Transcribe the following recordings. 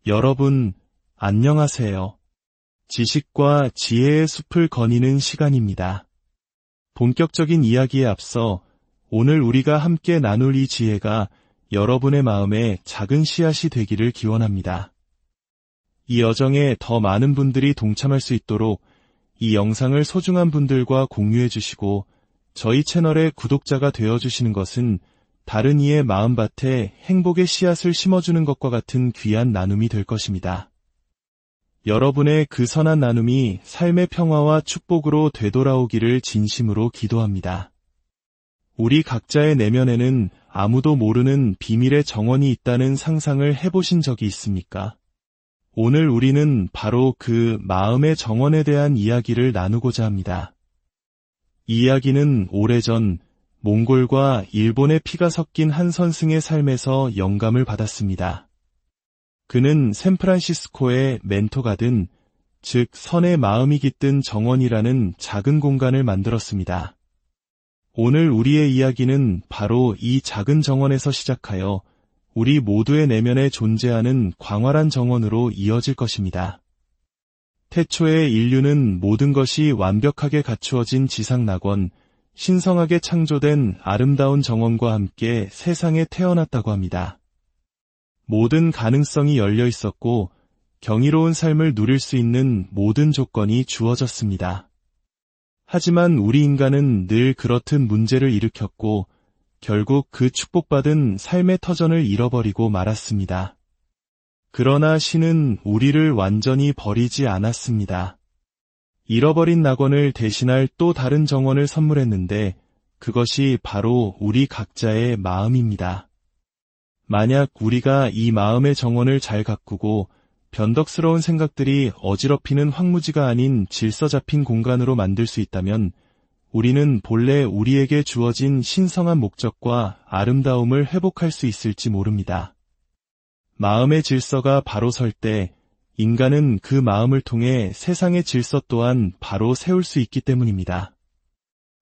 여러분, 안녕하세요. 지식과 지혜의 숲을 거니는 시간입니다. 본격적인 이야기에 앞서 오늘 우리가 함께 나눌 이 지혜가 여러분의 마음에 작은 씨앗이 되기를 기원합니다. 이 여정에 더 많은 분들이 동참할 수 있도록 이 영상을 소중한 분들과 공유해 주시고 저희 채널의 구독자가 되어주시는 것은 다른 이의 마음밭에 행복의 씨앗을 심어주는 것과 같은 귀한 나눔이 될 것입니다. 여러분의 그 선한 나눔이 삶의 평화와 축복으로 되돌아오기를 진심으로 기도합니다. 우리 각자의 내면에는 아무도 모르는 비밀의 정원이 있다는 상상을 해보신 적이 있습니까? 오늘 우리는 바로 그 마음의 정원에 대한 이야기를 나누고자 합니다. 이 이야기는 오래전 몽골과 일본의 피가 섞인 한 선승의 삶에서 영감을 받았습니다. 그는 샌프란시스코의 멘토가든, 즉 선의 마음이 깃든 정원이라는 작은 공간을 만들었습니다. 오늘 우리의 이야기는 바로 이 작은 정원에서 시작하여 우리 모두의 내면에 존재하는 광활한 정원으로 이어질 것입니다. 태초에 인류는 모든 것이 완벽하게 갖추어진 지상낙원, 신성하게 창조된 아름다운 정원과 함께 세상에 태어났다고 합니다. 모든 가능성이 열려 있었고 경이로운 삶을 누릴 수 있는 모든 조건이 주어졌습니다. 하지만 우리 인간은 늘 그렇듯 문제를 일으켰고 결국 그 축복받은 삶의 터전을 잃어버리고 말았습니다. 그러나 신은 우리를 완전히 버리지 않았습니다. 잃어버린 낙원을 대신할 또 다른 정원을 선물했는데 그것이 바로 우리 각자의 마음입니다. 만약 우리가 이 마음의 정원을 잘 가꾸고 변덕스러운 생각들이 어지럽히는 황무지가 아닌 질서 잡힌 공간으로 만들 수 있다면 우리는 본래 우리에게 주어진 신성한 목적과 아름다움을 회복할 수 있을지 모릅니다. 마음의 질서가 바로 설 때 인간은 그 마음을 통해 세상의 질서 또한 바로 세울 수 있기 때문입니다.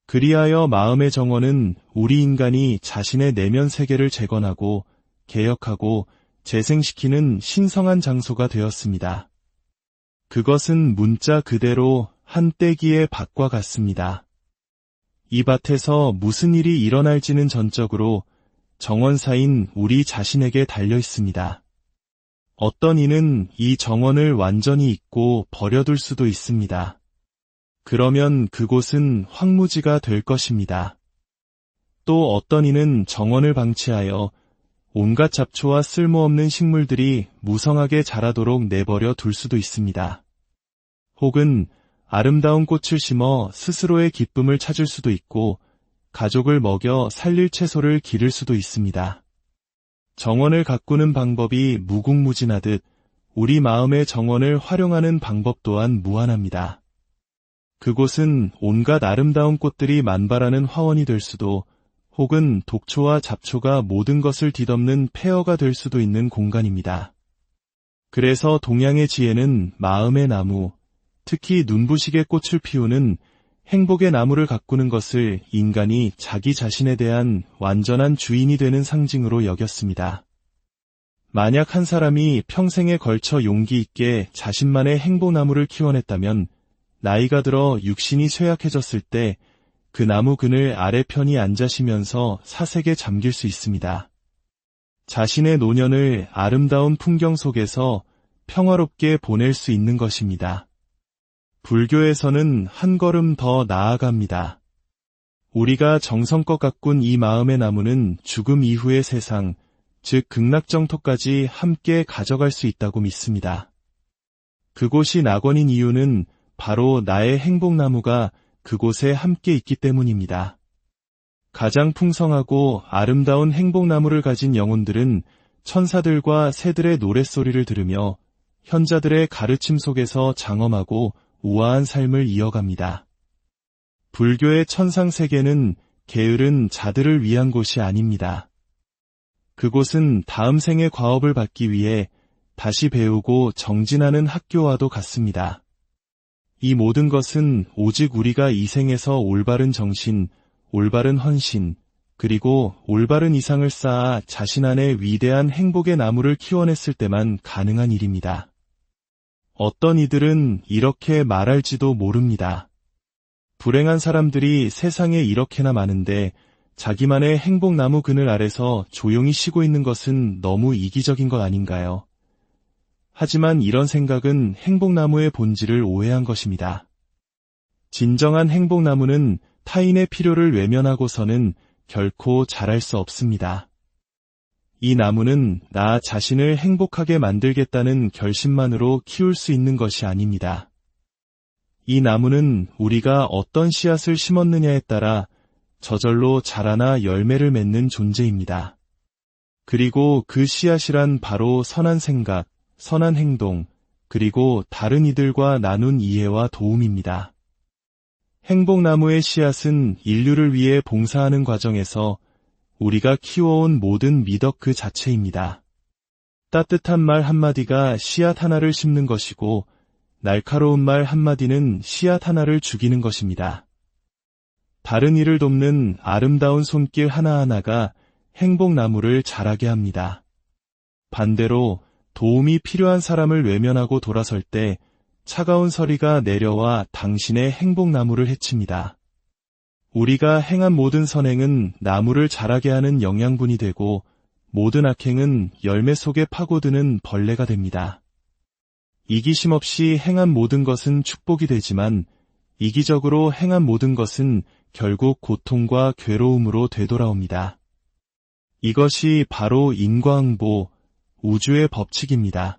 그리하여 마음의 정원은 우리 인간이 자신의 내면 세계를 재건하고 개혁하고 재생시키는 신성한 장소가 되었습니다. 그것은 문자 그대로 한 떼기의 밭과 같습니다. 이 밭에서 무슨 일이 일어날지는 전적으로 정원사인 우리 자신에게 달려 있습니다. 어떤 이는 이 정원을 완전히 잊고 버려둘 수도 있습니다. 그러면 그곳은 황무지가 될 것입니다. 또 어떤 이는 정원을 방치하여 온갖 잡초와 쓸모없는 식물들이 무성하게 자라도록 내버려 둘 수도 있습니다. 혹은 아름다운 꽃을 심어 스스로의 기쁨을 찾을 수도 있고 가족을 먹여 살릴 채소를 기를 수도 있습니다. 정원을 가꾸는 방법이 무궁무진하듯 우리 마음의 정원을 활용하는 방법 또한 무한합니다. 그곳은 온갖 아름다운 꽃들이 만발하는 화원이 될 수도 혹은 독초와 잡초가 모든 것을 뒤덮는 폐허가 될 수도 있는 공간입니다. 그래서 동양의 지혜는 마음의 나무, 특히 눈부시게 꽃을 피우는 행복의 나무를 가꾸는 것을 인간이 자기 자신에 대한 완전한 주인이 되는 상징으로 여겼습니다. 만약 한 사람이 평생에 걸쳐 용기 있게 자신만의 행복나무를 키워냈다면 나이가 들어 육신이 쇠약해졌을 때 그 나무 그늘 아래 편히 앉아 쉬면서 사색에 잠길 수 있습니다. 자신의 노년을 아름다운 풍경 속에서 평화롭게 보낼 수 있는 것입니다. 불교에서는 한 걸음 더 나아갑니다. 우리가 정성껏 가꾼 이 마음의 나무는 죽음 이후의 세상, 즉 극락정토까지 함께 가져갈 수 있다고 믿습니다. 그곳이 낙원인 이유는 바로 나의 행복나무가 그곳에 함께 있기 때문입니다. 가장 풍성하고 아름다운 행복나무를 가진 영혼들은 천사들과 새들의 노랫소리를 들으며 현자들의 가르침 속에서 장엄하고 우아한 삶을 이어갑니다. 불교의 천상세계는 게으른 자들을 위한 곳이 아닙니다. 그곳은 다음 생의 과업을 받기 위해 다시 배우고 정진하는 학교와도 같습니다. 이 모든 것은 오직 우리가 이 생에서 올바른 정신, 올바른 헌신, 그리고 올바른 이상을 쌓아 자신 안에 위대한 행복의 나무를 키워냈을 때만 가능한 일입니다. 어떤 이들은 이렇게 말할지도 모릅니다. 불행한 사람들이 세상에 이렇게나 많은데 자기만의 행복나무 그늘 아래서 조용히 쉬고 있는 것은 너무 이기적인 것 아닌가요? 하지만 이런 생각은 행복나무의 본질을 오해한 것입니다. 진정한 행복나무는 타인의 필요를 외면하고서는 결코 자랄 수 없습니다. 이 나무는 나 자신을 행복하게 만들겠다는 결심만으로 키울 수 있는 것이 아닙니다. 이 나무는 우리가 어떤 씨앗을 심었느냐에 따라 저절로 자라나 열매를 맺는 존재입니다. 그리고 그 씨앗이란 바로 선한 생각, 선한 행동, 그리고 다른 이들과 나눈 이해와 도움입니다. 행복나무의 씨앗은 인류를 위해 봉사하는 과정에서 우리가 키워온 모든 미덕 그 자체입니다. 따뜻한 말 한마디가 씨앗 하나를 심는 것이고 날카로운 말 한마디는 씨앗 하나를 죽이는 것입니다. 다른 이를 돕는 아름다운 손길 하나하나가 행복나무를 자라게 합니다. 반대로 도움이 필요한 사람을 외면하고 돌아설 때 차가운 서리가 내려와 당신의 행복나무를 해칩니다. 우리가 행한 모든 선행은 나무를 자라게 하는 영양분이 되고 모든 악행은 열매 속에 파고드는 벌레가 됩니다. 이기심 없이 행한 모든 것은 축복이 되지만 이기적으로 행한 모든 것은 결국 고통과 괴로움으로 되돌아옵니다. 이것이 바로 인과응보, 우주의 법칙입니다.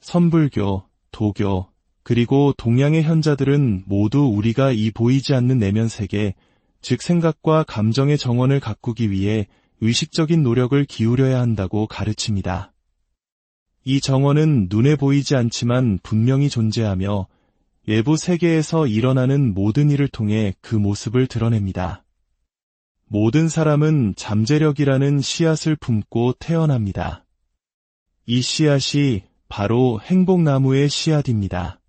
선불교, 도교, 그리고 동양의 현자들은 모두 우리가 이 보이지 않는 내면 세계, 즉 생각과 감정의 정원을 가꾸기 위해 의식적인 노력을 기울여야 한다고 가르칩니다. 이 정원은 눈에 보이지 않지만 분명히 존재하며 외부 세계에서 일어나는 모든 일을 통해 그 모습을 드러냅니다. 모든 사람은 잠재력이라는 씨앗을 품고 태어납니다. 이 씨앗이 바로 행복나무의 씨앗입니다.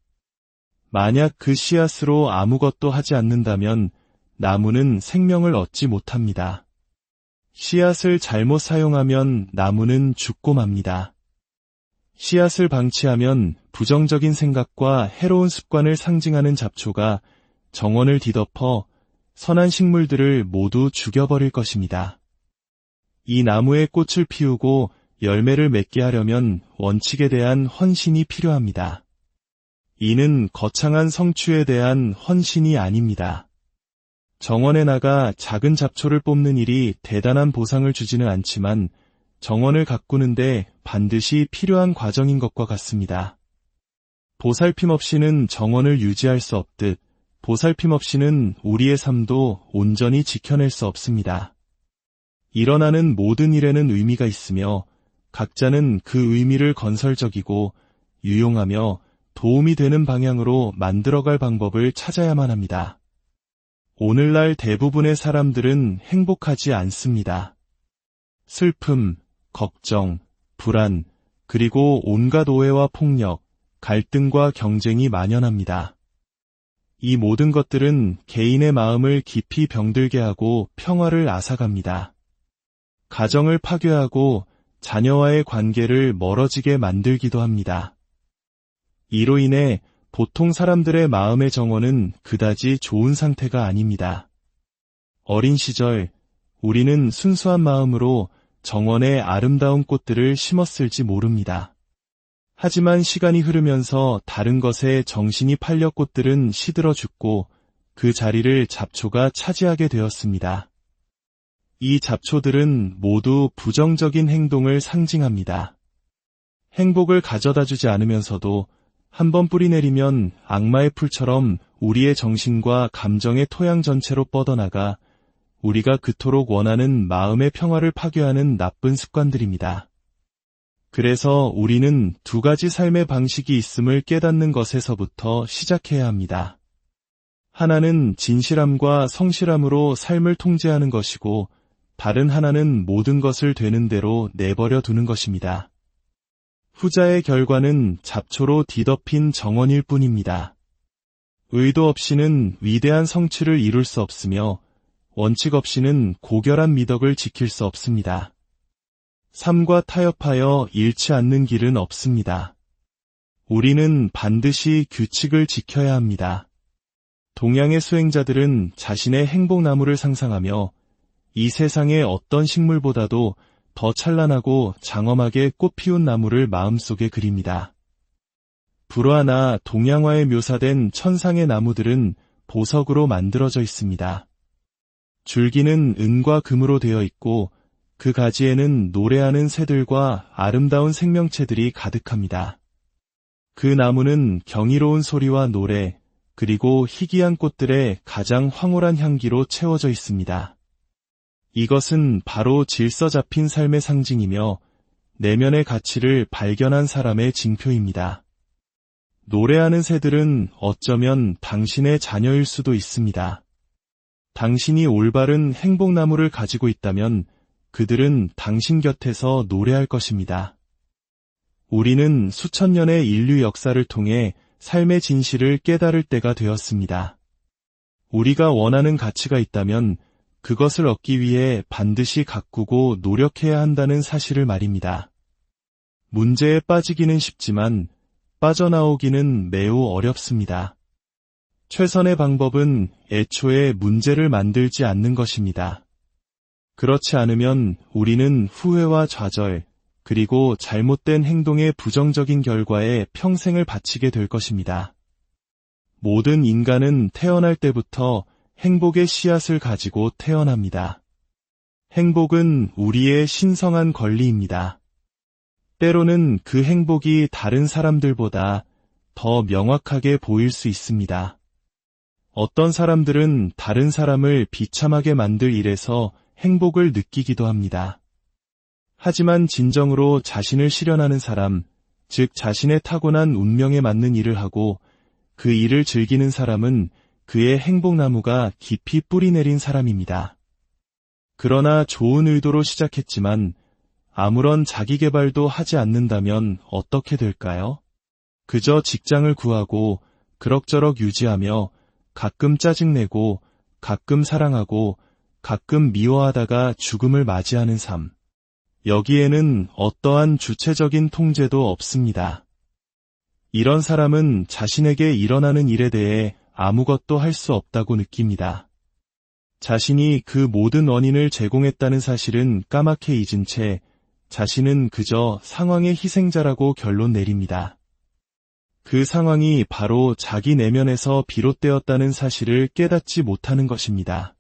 만약 그 씨앗으로 아무것도 하지 않는다면 나무는 생명을 얻지 못합니다. 씨앗을 잘못 사용하면 나무는 죽고 맙니다. 씨앗을 방치하면 부정적인 생각과 해로운 습관을 상징하는 잡초가 정원을 뒤덮어 선한 식물들을 모두 죽여버릴 것입니다. 이 나무에 꽃을 피우고 열매를 맺게 하려면 원칙에 대한 헌신이 필요합니다. 이는 거창한 성취에 대한 헌신이 아닙니다. 정원에 나가 작은 잡초를 뽑는 일이 대단한 보상을 주지는 않지만 정원을 가꾸는데 반드시 필요한 과정인 것과 같습니다. 보살핌 없이는 정원을 유지할 수 없듯 보살핌 없이는 우리의 삶도 온전히 지켜낼 수 없습니다. 일어나는 모든 일에는 의미가 있으며 각자는 그 의미를 건설적이고 유용하며 도움이 되는 방향으로 만들어갈 방법을 찾아야만 합니다. 오늘날 대부분의 사람들은 행복하지 않습니다. 슬픔, 걱정, 불안, 그리고 온갖 오해와 폭력, 갈등과 경쟁이 만연합니다. 이 모든 것들은 개인의 마음을 깊이 병들게 하고 평화를 앗아갑니다. 가정을 파괴하고 자녀와의 관계를 멀어지게 만들기도 합니다. 이로 인해 보통 사람들의 마음의 정원은 그다지 좋은 상태가 아닙니다. 어린 시절 우리는 순수한 마음으로 정원에 아름다운 꽃들을 심었을지 모릅니다. 하지만 시간이 흐르면서 다른 것에 정신이 팔려 꽃들은 시들어 죽고 그 자리를 잡초가 차지하게 되었습니다. 이 잡초들은 모두 부정적인 행동을 상징합니다. 행복을 가져다주지 않으면서도 한번 뿌리내리면 악마의 풀처럼 우리의 정신과 감정의 토양 전체로 뻗어나가 우리가 그토록 원하는 마음의 평화를 파괴하는 나쁜 습관들입니다. 그래서 우리는 두 가지 삶의 방식이 있음을 깨닫는 것에서부터 시작해야 합니다. 하나는 진실함과 성실함으로 삶을 통제하는 것이고 다른 하나는 모든 것을 되는 대로 내버려 두는 것입니다. 후자의 결과는 잡초로 뒤덮인 정원일 뿐입니다. 의도 없이는 위대한 성취를 이룰 수 없으며 원칙 없이는 고결한 미덕을 지킬 수 없습니다. 삶과 타협하여 잃지 않는 길은 없습니다. 우리는 반드시 규칙을 지켜야 합니다. 동양의 수행자들은 자신의 행복나무를 상상하며 이 세상의 어떤 식물보다도 더 찬란하고 장엄하게 꽃피운 나무를 마음속에 그립니다. 불화나 동양화에 묘사된 천상의 나무들은 보석으로 만들어져 있습니다. 줄기는 은과 금으로 되어 있고 그 가지에는 노래하는 새들과 아름다운 생명체들이 가득합니다. 그 나무는 경이로운 소리와 노래, 그리고 희귀한 꽃들의 가장 황홀한 향기로 채워져 있습니다. 이것은 바로 질서 잡힌 삶의 상징이며 내면의 가치를 발견한 사람의 징표입니다. 노래하는 새들은 어쩌면 당신의 자녀일 수도 있습니다. 당신이 올바른 행복나무를 가지고 있다면 그들은 당신 곁에서 노래할 것입니다. 우리는 수천 년의 인류 역사를 통해 삶의 진실을 깨달을 때가 되었습니다. 우리가 원하는 가치가 있다면 그것을 얻기 위해 반드시 가꾸고 노력해야 한다는 사실을 말입니다. 문제에 빠지기는 쉽지만 빠져나오기는 매우 어렵습니다. 최선의 방법은 애초에 문제를 만들지 않는 것입니다. 그렇지 않으면 우리는 후회와 좌절, 그리고 잘못된 행동의 부정적인 결과에 평생을 바치게 될 것입니다. 모든 인간은 태어날 때부터 행복의 씨앗을 가지고 태어납니다. 행복은 우리의 신성한 권리입니다. 때로는 그 행복이 다른 사람들보다 더 명확하게 보일 수 있습니다. 어떤 사람들은 다른 사람을 비참하게 만들 일에서 행복을 느끼기도 합니다. 하지만 진정으로 자신을 실현하는 사람, 즉 자신의 타고난 운명에 맞는 일을 하고 그 일을 즐기는 사람은 그의 행복나무가 깊이 뿌리 내린 사람입니다. 그러나 좋은 의도로 시작했지만 아무런 자기개발도 하지 않는다면 어떻게 될까요? 그저 직장을 구하고 그럭저럭 유지하며 가끔 짜증내고 가끔 사랑하고 가끔 미워하다가 죽음을 맞이하는 삶. 여기에는 어떠한 주체적인 통제도 없습니다. 이런 사람은 자신에게 일어나는 일에 대해 아무것도 할 수 없다고 느낍니다. 자신이 그 모든 원인을 제공했다는 사실은 까맣게 잊은 채 자신은 그저 상황의 희생자라고 결론 내립니다. 그 상황이 바로 자기 내면에서 비롯되었다는 사실을 깨닫지 못하는 것입니다.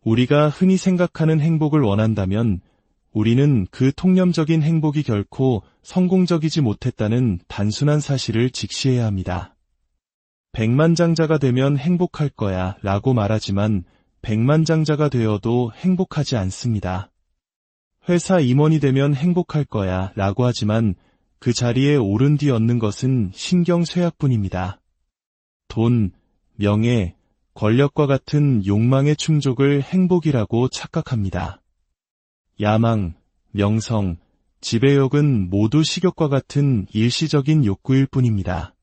우리가 흔히 생각하는 행복을 원한다면 우리는 그 통념적인 행복이 결코 성공적이지 못했다는 단순한 사실을 직시해야 합니다. 백만장자가 되면 행복할 거야 라고 말하지만 백만장자가 되어도 행복하지 않습니다. 회사 임원이 되면 행복할 거야 라고 하지만 그 자리에 오른 뒤 얻는 것은 신경쇠약뿐입니다. 돈, 명예, 권력과 같은 욕망의 충족을 행복이라고 착각합니다. 야망, 명성, 지배욕은 모두 식욕과 같은 일시적인 욕구일 뿐입니다.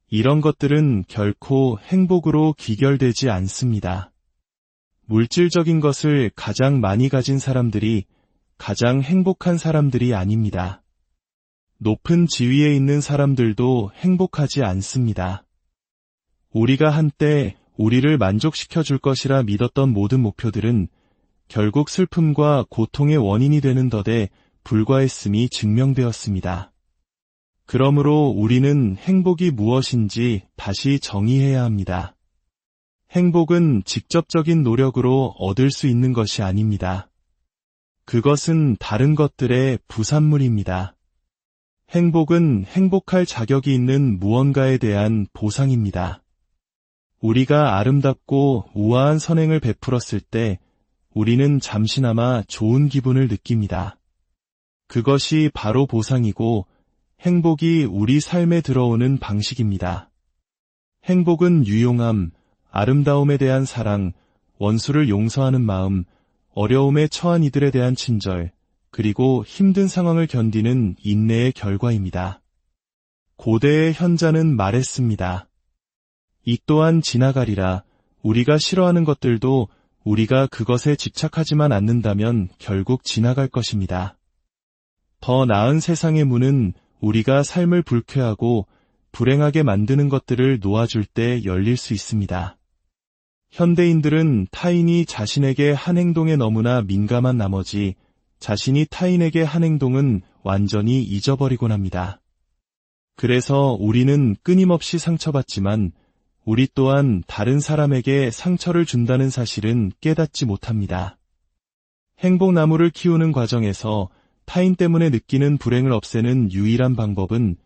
이런 것들은 결코 행복으로 귀결되지 않습니다. 물질적인 것을 가장 많이 가진 사람들이 가장 행복한 사람들이 아닙니다. 높은 지위에 있는 사람들도 행복하지 않습니다. 우리가 한때 우리를 만족시켜 줄 것이라 믿었던 모든 목표들은 결국 슬픔과 고통의 원인이 되는 덫에 불과했음이 증명되었습니다. 그러므로 우리는 행복이 무엇인지 다시 정의해야 합니다. 행복은 직접적인 노력으로 얻을 수 있는 것이 아닙니다. 그것은 다른 것들의 부산물입니다. 행복은 행복할 자격이 있는 무언가에 대한 보상입니다. 우리가 아름답고 우아한 선행을 베풀었을 때 우리는 잠시나마 좋은 기분을 느낍니다. 그것이 바로 보상이고 행복이 우리 삶에 들어오는 방식입니다. 행복은 유용함, 아름다움에 대한 사랑, 원수를 용서하는 마음, 어려움에 처한 이들에 대한 친절, 그리고 힘든 상황을 견디는 인내의 결과입니다. 고대의 현자는 말했습니다. 이 또한 지나가리라. 우리가 싫어하는 것들도 우리가 그것에 집착하지만 않는다면 결국 지나갈 것입니다. 더 나은 세상의 문은 우리가 삶을 불쾌하고 불행하게 만드는 것들을 놓아줄 때 열릴 수 있습니다. 현대인들은 타인이 자신에게 한 행동에 너무나 민감한 나머지 자신이 타인에게 한 행동은 완전히 잊어버리곤 합니다. 그래서 우리는 끊임없이 상처받지만 우리 또한 다른 사람에게 상처를 준다는 사실은 깨닫지 못합니다. 행복나무를 키우는 과정에서 타인 때문에 느끼는 불행을 없애는 유일한 방법은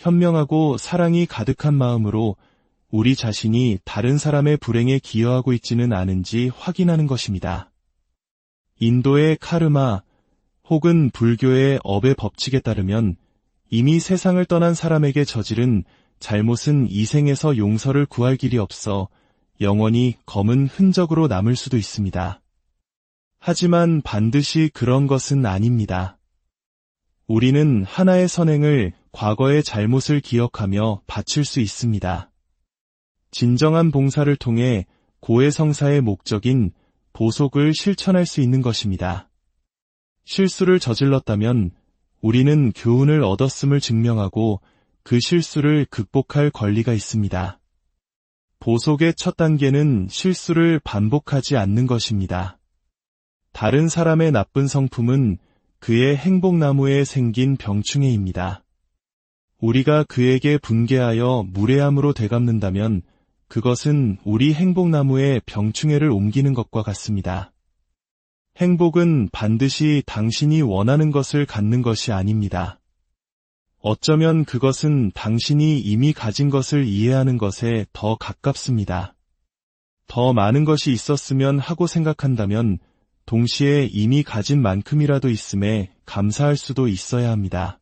현명하고 사랑이 가득한 마음으로 우리 자신이 다른 사람의 불행에 기여하고 있지는 않은지 확인하는 것입니다. 인도의 카르마 혹은 불교의 업의 법칙에 따르면 이미 세상을 떠난 사람에게 저지른 잘못은 이 생에서 용서를 구할 길이 없어 영원히 검은 흔적으로 남을 수도 있습니다. 하지만 반드시 그런 것은 아닙니다. 우리는 하나의 선행을 과거의 잘못을 기억하며 바칠 수 있습니다. 진정한 봉사를 통해 고해성사의 목적인 보속을 실천할 수 있는 것입니다. 실수를 저질렀다면 우리는 교훈을 얻었음을 증명하고 그 실수를 극복할 권리가 있습니다. 보속의 첫 단계는 실수를 반복하지 않는 것입니다. 다른 사람의 나쁜 성품은 그의 행복나무에 생긴 병충해입니다. 우리가 그에게 분개하여 무례함으로 되갚는다면 그것은 우리 행복나무에 병충해를 옮기는 것과 같습니다. 행복은 반드시 당신이 원하는 것을 갖는 것이 아닙니다. 어쩌면 그것은 당신이 이미 가진 것을 이해하는 것에 더 가깝습니다. 더 많은 것이 있었으면 하고 생각한다면 동시에 이미 가진 만큼이라도 있음에 감사할 수도 있어야 합니다.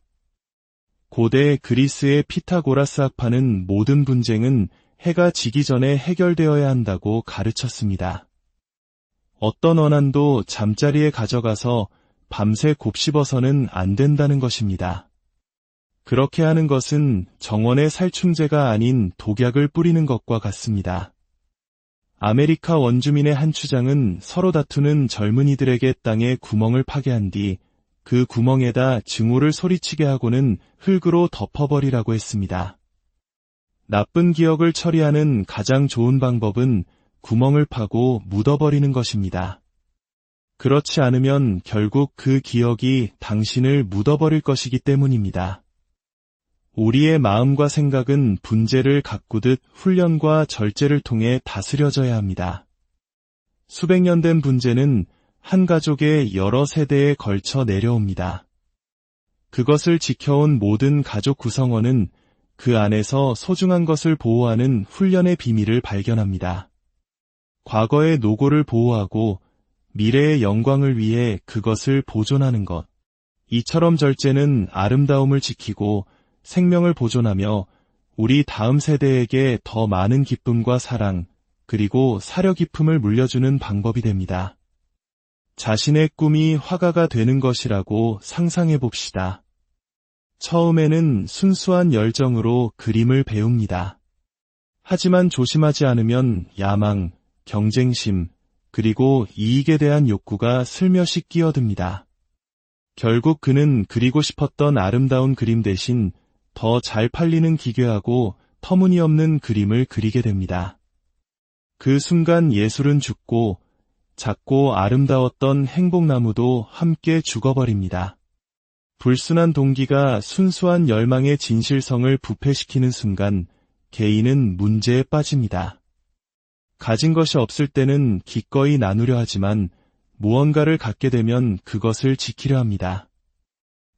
고대 그리스의 피타고라스 학파는 모든 분쟁은 해가 지기 전에 해결되어야 한다고 가르쳤습니다. 어떤 원한도 잠자리에 가져가서 밤새 곱씹어서는 안 된다는 것입니다. 그렇게 하는 것은 정원의 살충제가 아닌 독약을 뿌리는 것과 같습니다. 아메리카 원주민의 한 추장은 서로 다투는 젊은이들에게 땅에 구멍을 파게 한 뒤 그 구멍에다 증오를 소리치게 하고는 흙으로 덮어버리라고 했습니다. 나쁜 기억을 처리하는 가장 좋은 방법은 구멍을 파고 묻어버리는 것입니다. 그렇지 않으면 결국 그 기억이 당신을 묻어버릴 것이기 때문입니다. 우리의 마음과 생각은 분재를 가꾸듯 훈련과 절제를 통해 다스려져야 합니다. 수백 년 된 분재는 한 가족의 여러 세대에 걸쳐 내려옵니다. 그것을 지켜온 모든 가족 구성원은 그 안에서 소중한 것을 보호하는 훈련의 비밀을 발견합니다. 과거의 노고를 보호하고 미래의 영광을 위해 그것을 보존하는 것. 이처럼 절제는 아름다움을 지키고 생명을 보존하며 우리 다음 세대에게 더 많은 기쁨과 사랑, 그리고 사려 깊음을 물려주는 방법이 됩니다. 자신의 꿈이 화가가 되는 것이라고 상상해 봅시다. 처음에는 순수한 열정으로 그림을 배웁니다. 하지만 조심하지 않으면 야망, 경쟁심, 그리고 이익에 대한 욕구가 슬며시 끼어듭니다. 결국 그는 그리고 싶었던 아름다운 그림 대신 더 잘 팔리는 기괴하고 터무니없는 그림을 그리게 됩니다. 그 순간 예술은 죽고 작고 아름다웠던 행복나무도 함께 죽어버립니다. 불순한 동기가 순수한 열망의 진실성을 부패시키는 순간 개인은 문제에 빠집니다. 가진 것이 없을 때는 기꺼이 나누려 하지만 무언가를 갖게 되면 그것을 지키려 합니다.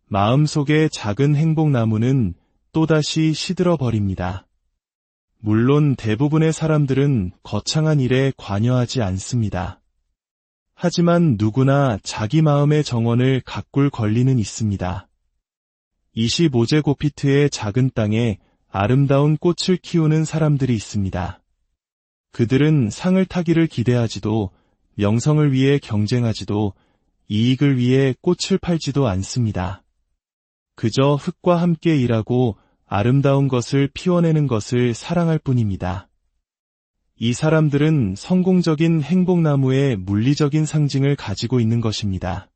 마음속의 작은 행복나무는 또다시 시들어 버립니다. 물론 대부분의 사람들은 거창한 일에 관여하지 않습니다. 하지만 누구나 자기 마음의 정원을 가꿀 권리는 있습니다. 25제곱피트의 작은 땅에 아름다운 꽃을 키우는 사람들이 있습니다. 그들은 상을 타기를 기대하지도 명성을 위해 경쟁하지도 이익을 위해 꽃을 팔지도 않습니다. 그저 흙과 함께 일하고 아름다운 것을 피워내는 것을 사랑할 뿐입니다. 이 사람들은 성공적인 행복나무의 물리적인 상징을 가지고 있는 것입니다.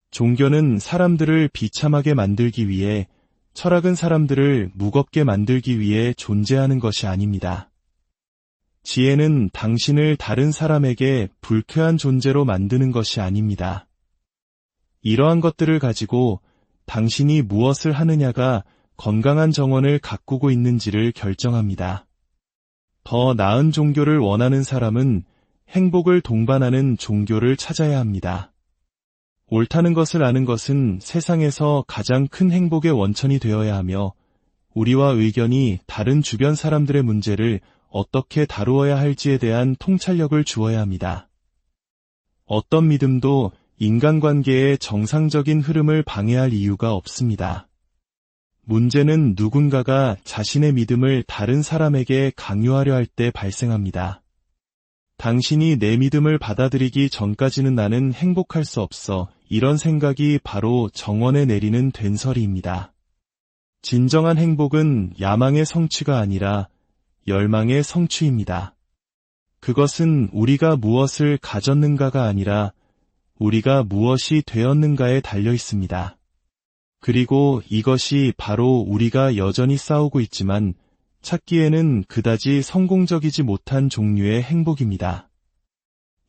종교는 사람들을 비참하게 만들기 위해, 철학은 사람들을 무겁게 만들기 위해 존재하는 것이 아닙니다. 지혜는 당신을 다른 사람에게 불쾌한 존재로 만드는 것이 아닙니다. 이러한 것들을 가지고 당신이 무엇을 하느냐가 건강한 정원을 가꾸고 있는지를 결정합니다. 더 나은 종교를 원하는 사람은 행복을 동반하는 종교를 찾아야 합니다. 옳다는 것을 아는 것은 세상에서 가장 큰 행복의 원천이 되어야 하며, 우리와 의견이 다른 주변 사람들의 문제를 어떻게 다루어야 할지에 대한 통찰력을 주어야 합니다. 어떤 믿음도 인간관계의 정상적인 흐름을 방해할 이유가 없습니다. 문제는 누군가가 자신의 믿음을 다른 사람에게 강요하려 할 때 발생합니다. 당신이 내 믿음을 받아들이기 전까지는 나는 행복할 수 없어. 이런 생각이 바로 정원에 내리는 된서리입니다. 진정한 행복은 야망의 성취가 아니라 열망의 성취입니다. 그것은 우리가 무엇을 가졌는가가 아니라 우리가 무엇이 되었는가에 달려 있습니다. 그리고 이것이 바로 우리가 여전히 싸우고 있지만 찾기에는 그다지 성공적이지 못한 종류의 행복입니다.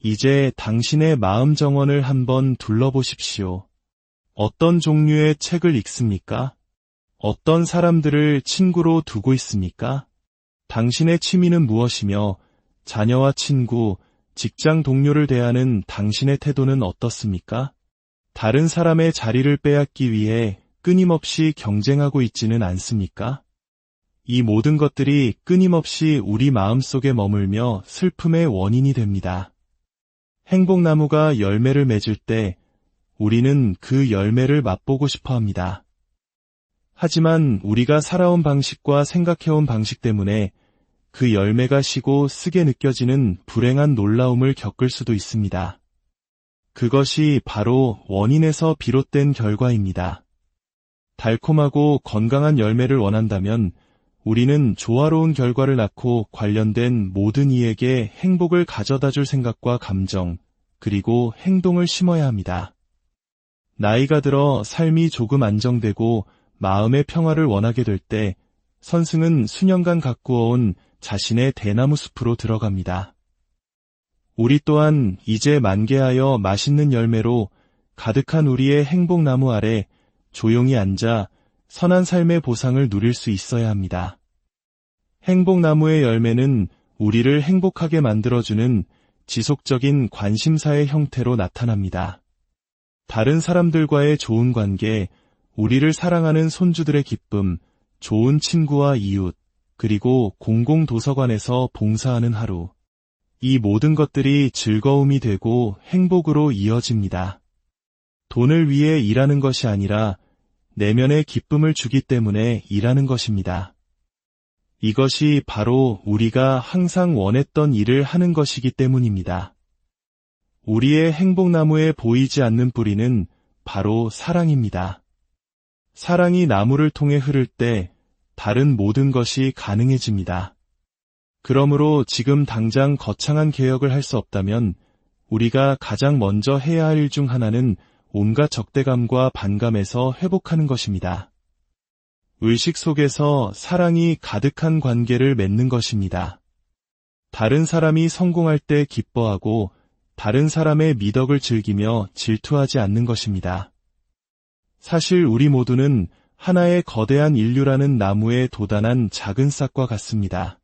이제 당신의 마음 정원을 한번 둘러보십시오. 어떤 종류의 책을 읽습니까? 어떤 사람들을 친구로 두고 있습니까? 당신의 취미는 무엇이며 자녀와 친구, 직장 동료를 대하는 당신의 태도는 어떻습니까? 다른 사람의 자리를 빼앗기 위해 끊임없이 경쟁하고 있지는 않습니까? 이 모든 것들이 끊임없이 우리 마음속에 머물며 슬픔의 원인이 됩니다. 행복나무가 열매를 맺을 때 우리는 그 열매를 맛보고 싶어 합니다. 하지만 우리가 살아온 방식과 생각해온 방식 때문에 그 열매가 시고 쓰게 느껴지는 불행한 놀라움을 겪을 수도 있습니다. 그것이 바로 원인에서 비롯된 결과입니다. 달콤하고 건강한 열매를 원한다면 우리는 조화로운 결과를 낳고 관련된 모든 이에게 행복을 가져다 줄 생각과 감정, 그리고 행동을 심어야 합니다. 나이가 들어 삶이 조금 안정되고 마음의 평화를 원하게 될 때 선승은 수년간 가꾸어온 자신의 대나무 숲으로 들어갑니다. 우리 또한 이제 만개하여 맛있는 열매로 가득한 우리의 행복나무 아래 조용히 앉아 선한 삶의 보상을 누릴 수 있어야 합니다. 행복나무의 열매는 우리를 행복하게 만들어주는 지속적인 관심사의 형태로 나타납니다. 다른 사람들과의 좋은 관계, 우리를 사랑하는 손주들의 기쁨, 좋은 친구와 이웃, 그리고 공공도서관에서 봉사하는 하루. 이 모든 것들이 즐거움이 되고 행복으로 이어집니다. 돈을 위해 일하는 것이 아니라 내면의 기쁨을 주기 때문에 일하는 것입니다. 이것이 바로 우리가 항상 원했던 일을 하는 것이기 때문입니다. 우리의 행복나무에 보이지 않는 뿌리는 바로 사랑입니다. 사랑이 나무를 통해 흐를 때 다른 모든 것이 가능해집니다. 그러므로 지금 당장 거창한 개혁을 할 수 없다면 우리가 가장 먼저 해야 할 일 중 하나는 온갖 적대감과 반감에서 회복하는 것입니다. 의식 속에서 사랑이 가득한 관계를 맺는 것입니다. 다른 사람이 성공할 때 기뻐하고 다른 사람의 미덕을 즐기며 질투하지 않는 것입니다. 사실 우리 모두는 하나의 거대한 인류라는 나무에 도단한 작은 싹과 같습니다.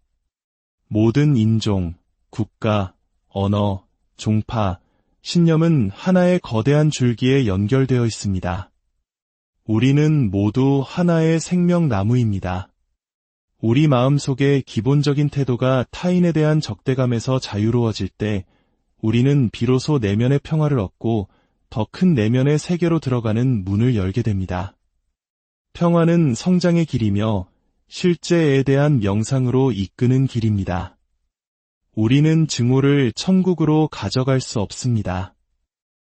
모든 인종, 국가, 언어, 종파, 신념은 하나의 거대한 줄기에 연결되어 있습니다. 우리는 모두 하나의 생명나무입니다. 우리 마음속의 기본적인 태도가 타인에 대한 적대감에서 자유로워질 때 우리는 비로소 내면의 평화를 얻고 더 큰 내면의 세계로 들어가는 문을 열게 됩니다. 평화는 성장의 길이며 실제에 대한 명상으로 이끄는 길입니다. 우리는 증오를 천국으로 가져갈 수 없습니다.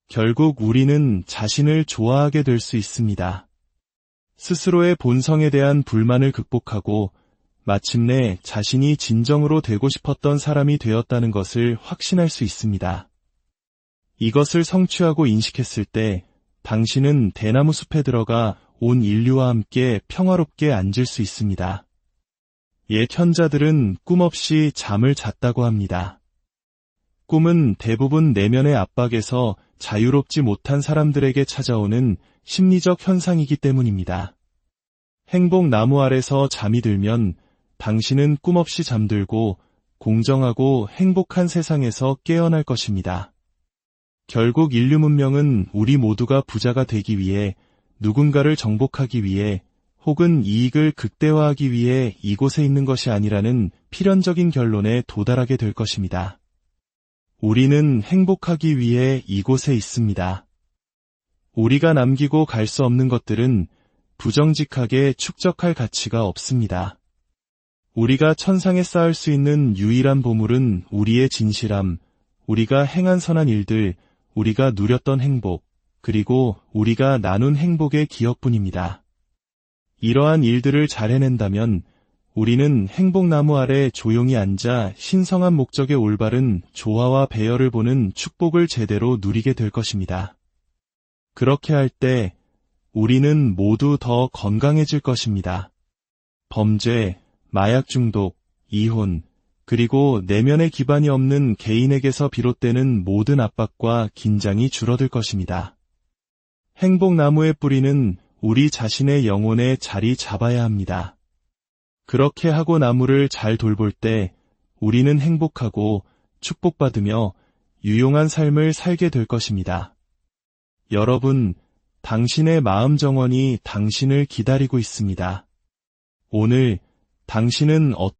결국 우리는 자신을 좋아하게 될 수 있습니다. 스스로의 본성에 대한 불만을 극복하고 마침내 자신이 진정으로 되고 싶었던 사람이 되었다는 것을 확신할 수 있습니다. 이것을 성취하고 인식했을 때 당신은 대나무 숲에 들어가 온 인류와 함께 평화롭게 앉을 수 있습니다. 옛 현자들은 꿈 없이 잠을 잤다고 합니다. 꿈은 대부분 내면의 압박에서 자유롭지 못한 사람들에게 찾아오는 심리적 현상이기 때문입니다. 행복나무 아래서 잠이 들면 당신은 꿈 없이 잠들고 공정하고 행복한 세상에서 깨어날 것입니다. 결국 인류 문명은 우리 모두가 부자가 되기 위해, 누군가를 정복하기 위해, 혹은 이익을 극대화하기 위해 이곳에 있는 것이 아니라는 필연적인 결론에 도달하게 될 것입니다. 우리는 행복하기 위해 이곳에 있습니다. 우리가 남기고 갈 수 없는 것들은 부정직하게 축적할 가치가 없습니다. 우리가 천상에 쌓을 수 있는 유일한 보물은 우리의 진실함, 우리가 행한 선한 일들, 우리가 누렸던 행복, 그리고 우리가 나눈 행복의 기억뿐입니다. 이러한 일들을 잘 해낸다면 우리는 행복나무 아래 조용히 앉아 신성한 목적의 올바른 조화와 배열을 보는 축복을 제대로 누리게 될 것입니다. 그렇게 할 때 우리는 모두 더 건강해질 것입니다. 범죄, 마약 중독, 이혼, 그리고 내면의 기반이 없는 개인에게서 비롯되는 모든 압박과 긴장이 줄어들 것입니다. 행복나무의 뿌리는 우리 자신의 영혼에 자리 잡아야 합니다. 그렇게 하고 나무를 잘 돌볼 때 우리는 행복하고 축복받으며 유용한 삶을 살게 될 것입니다. 여러분, 당신의 마음 정원이 당신을 기다리고 있습니다. 오늘 당신은 어떤